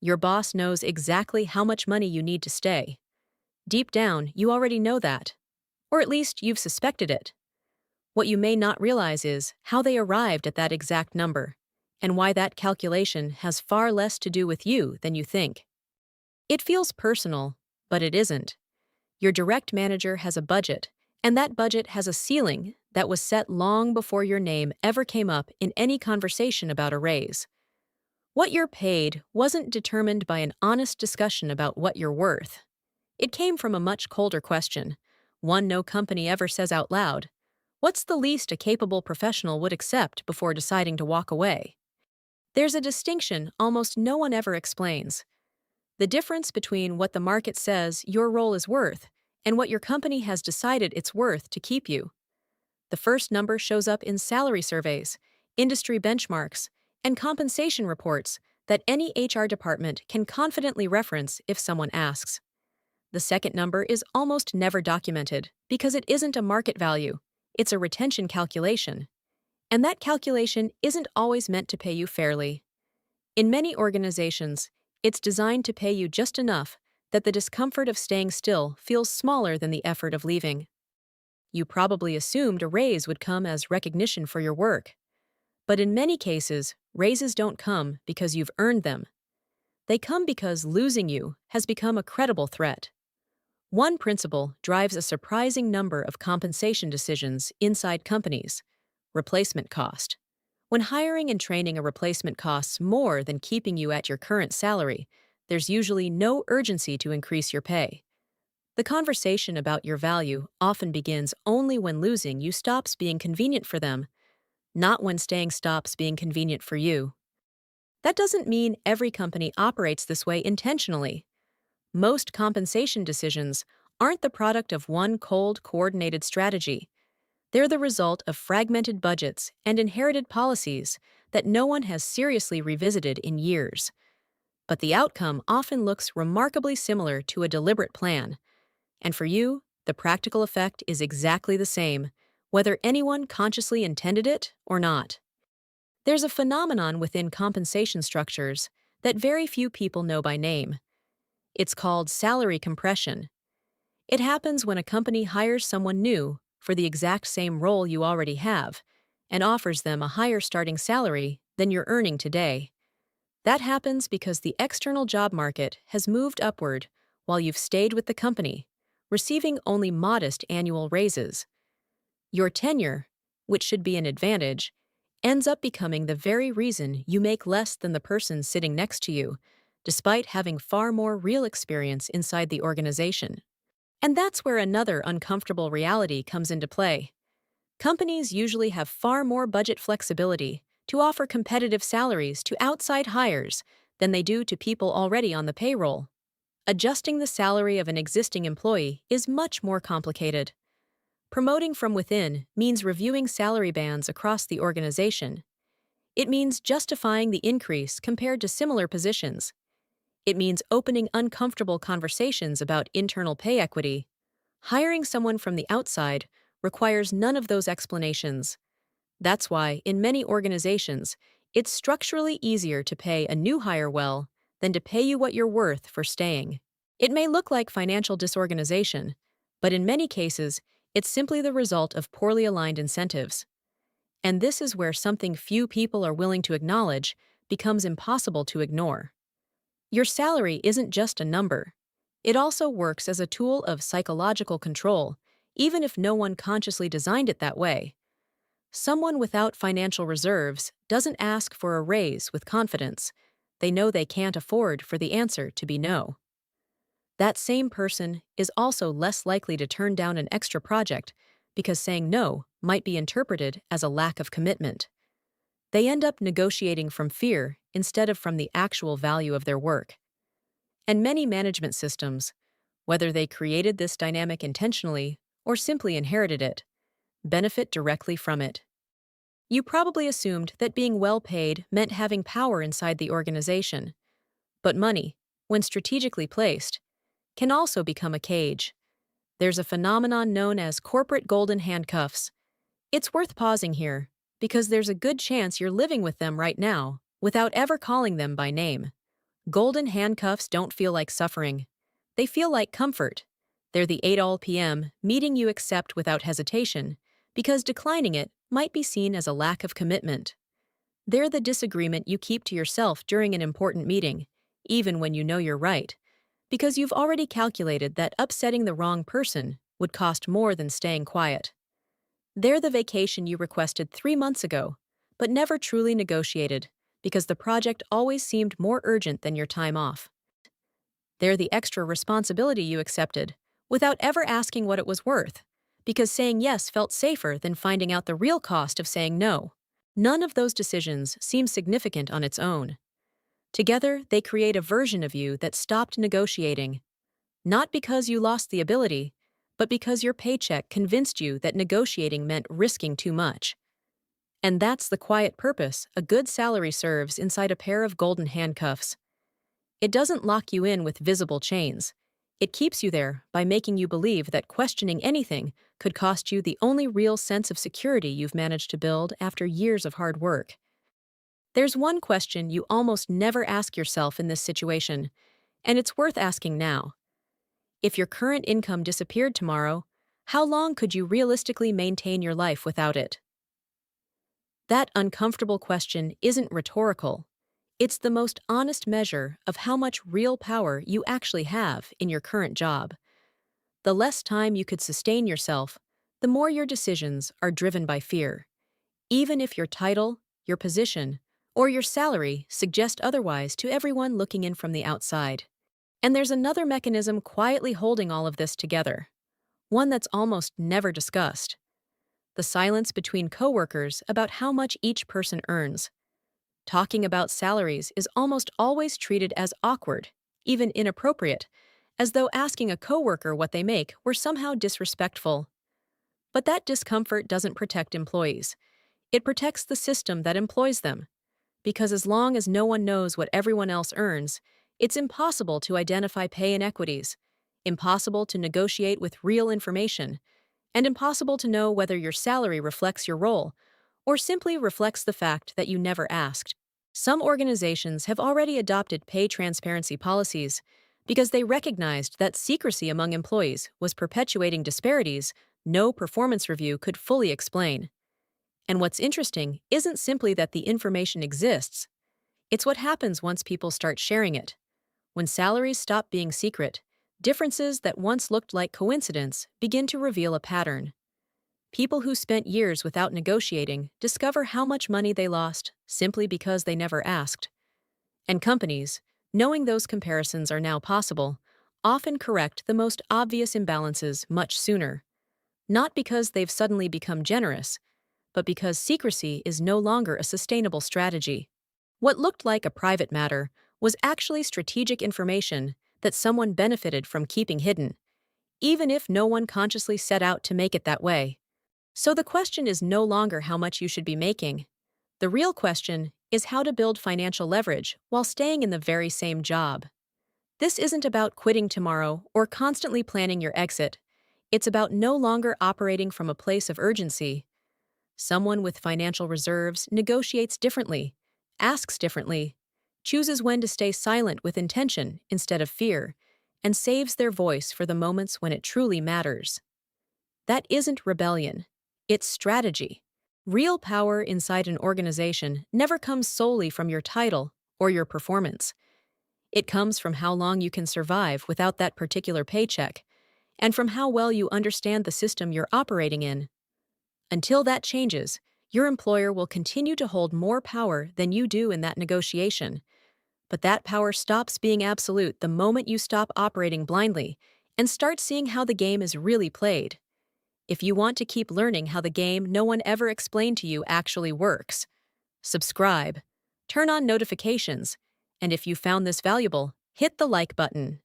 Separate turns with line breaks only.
Your boss knows exactly how much money you need to stay. Deep down, you already know that. Or at least you've suspected it. What you may not realize is how they arrived at that exact number, and why that calculation has far less to do with you than you think. It feels personal, but it isn't. Your direct manager has a budget, and that budget has a ceiling that was set long before your name ever came up in any conversation about a raise. What you're paid wasn't determined by an honest discussion about what you're worth. It came from a much colder question, one no company ever says out loud. What's the least a capable professional would accept before deciding to walk away? There's a distinction almost no one ever explains. The difference between what the market says your role is worth and what your company has decided it's worth to keep you. The first number shows up in salary surveys, industry benchmarks, and compensation reports that any HR department can confidently reference if someone asks. The second number is almost never documented because it isn't a market value, it's a retention calculation. And that calculation isn't always meant to pay you fairly. In many organizations, it's designed to pay you just enough that the discomfort of staying still feels smaller than the effort of leaving. You probably assumed a raise would come as recognition for your work. But in many cases, raises don't come because you've earned them. They come because losing you has become a credible threat. One principle drives a surprising number of compensation decisions inside companies: replacement cost. When hiring and training a replacement costs more than keeping you at your current salary, there's usually no urgency to increase your pay. The conversation about your value often begins only when losing you stops being convenient for them, not when staying stops being convenient for you. That doesn't mean every company operates this way intentionally. Most compensation decisions aren't the product of one cold, coordinated strategy. They're the result of fragmented budgets and inherited policies that no one has seriously revisited in years. But the outcome often looks remarkably similar to a deliberate plan. And for you, the practical effect is exactly the same, whether anyone consciously intended it or not. There's a phenomenon within compensation structures that very few people know by name. It's called salary compression. It happens when a company hires someone new for the exact same role you already have and offers them a higher starting salary than you're earning today. That happens because the external job market has moved upward while you've stayed with the company, receiving only modest annual raises. Your tenure, which should be an advantage, ends up becoming the very reason you make less than the person sitting next to you, despite having far more real experience inside the organization. And that's where another uncomfortable reality comes into play. Companies usually have far more budget flexibility to offer competitive salaries to outside hires than they do to people already on the payroll. Adjusting the salary of an existing employee is much more complicated. Promoting from within means reviewing salary bands across the organization. It means justifying the increase compared to similar positions. It means opening uncomfortable conversations about internal pay equity. Hiring someone from the outside requires none of those explanations. That's why, in many organizations, it's structurally easier to pay a new hire well than to pay you what you're worth for staying. It may look like financial disorganization, but in many cases, it's simply the result of poorly aligned incentives. And this is where something few people are willing to acknowledge becomes impossible to ignore. Your salary isn't just a number. It also works as a tool of psychological control, even if no one consciously designed it that way. Someone without financial reserves doesn't ask for a raise with confidence. They know they can't afford for the answer to be no. That same person is also less likely to turn down an extra project because saying no might be interpreted as a lack of commitment. They end up negotiating from fear instead of from the actual value of their work. And many management systems, whether they created this dynamic intentionally or simply inherited it, benefit directly from it. You probably assumed that being well paid meant having power inside the organization. But money, when strategically placed, can also become a cage. There's a phenomenon known as corporate golden handcuffs. It's worth pausing here, because there's a good chance you're living with them right now without ever calling them by name. Golden handcuffs don't feel like suffering. They feel like comfort. They're the 8 p.m. meeting you accept without hesitation, because declining it might be seen as a lack of commitment. They're the disagreement you keep to yourself during an important meeting, even when you know you're right, because you've already calculated that upsetting the wrong person would cost more than staying quiet. They're the vacation you requested 3 months ago, but never truly negotiated, because the project always seemed more urgent than your time off. They're the extra responsibility you accepted, without ever asking what it was worth, because saying yes felt safer than finding out the real cost of saying no. None of those decisions seem significant on its own. Together, they create a version of you that stopped negotiating, not because you lost the ability, but because your paycheck convinced you that negotiating meant risking too much. And that's the quiet purpose a good salary serves inside a pair of golden handcuffs. It doesn't lock you in with visible chains. It keeps you there by making you believe that questioning anything could cost you the only real sense of security you've managed to build after years of hard work. There's one question you almost never ask yourself in this situation, and it's worth asking now. If your current income disappeared tomorrow, how long could you realistically maintain your life without it? That uncomfortable question isn't rhetorical. It's the most honest measure of how much real power you actually have in your current job. The less time you could sustain yourself, the more your decisions are driven by fear, even if your title, your position, or your salary suggest otherwise to everyone looking in from the outside. And there's another mechanism quietly holding all of this together, one that's almost never discussed: the silence between coworkers about how much each person earns. Talking about salaries is almost always treated as awkward, even inappropriate, as though asking a coworker what they make were somehow disrespectful. But that discomfort doesn't protect employees. It protects the system that employs them. Because as long as no one knows what everyone else earns, it's impossible to identify pay inequities, impossible to negotiate with real information, and impossible to know whether your salary reflects your role or simply reflects the fact that you never asked. Some organizations have already adopted pay transparency policies because they recognized that secrecy among employees was perpetuating disparities no performance review could fully explain. And what's interesting isn't simply that the information exists, it's what happens once people start sharing it. When salaries stop being secret, differences that once looked like coincidence begin to reveal a pattern. People who spent years without negotiating discover how much money they lost simply because they never asked. And companies, knowing those comparisons are now possible, often correct the most obvious imbalances much sooner. Not because they've suddenly become generous, but because secrecy is no longer a sustainable strategy. What looked like a private matter was actually strategic information that someone benefited from keeping hidden, even if no one consciously set out to make it that way. So the question is no longer how much you should be making. The real question is how to build financial leverage while staying in the very same job. This isn't about quitting tomorrow or constantly planning your exit. It's about no longer operating from a place of urgency. Someone with financial reserves negotiates differently, asks differently, chooses when to stay silent with intention instead of fear, and saves their voice for the moments when it truly matters. That isn't rebellion. It's strategy. Real power inside an organization never comes solely from your title or your performance. It comes from how long you can survive without that particular paycheck, and from how well you understand the system you're operating in. Until that changes, your employer will continue to hold more power than you do in that negotiation. But that power stops being absolute the moment you stop operating blindly and start seeing how the game is really played. If you want to keep learning how the game no one ever explained to you actually works, subscribe, turn on notifications, and if you found this valuable, hit the like button.